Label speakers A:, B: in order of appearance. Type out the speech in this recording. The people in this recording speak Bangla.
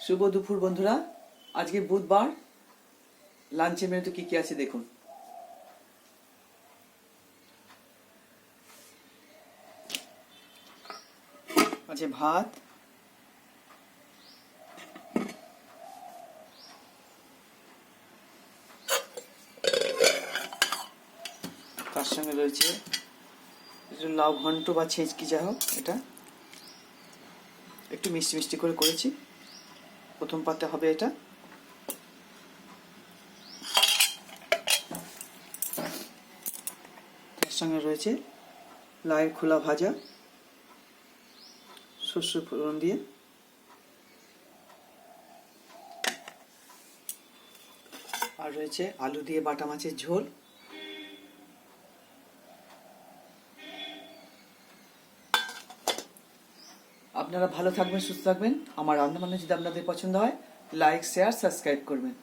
A: শুভ দুপুর বন্ধুরা। আজকে বুধবার, লাঞ্চের মেনুতে কি কি আছে দেখুন। আছে ভাত, তার সঙ্গে রয়েছে লাউ ঘন্ট বা ছেঁচকি, যা হোক, এটা একটু মিষ্টি মিষ্টি করে করেছি। প্রথম পাতে হবে এটা। তার সঙ্গে রয়েছে লাউয়ের খোলা ভাজা শস্য ফোড়ন দিয়ে, আর রয়েছে আলু দিয়ে বাটা মাছের ঝোল। আপনারা ভালো থাকবেন, সুস্থ থাকবেন। আমার রান্নাবান্না যদি আপনাদের পছন্দ হয়, লাইক, শেয়ার, সাবস্ক্রাইব করবেন।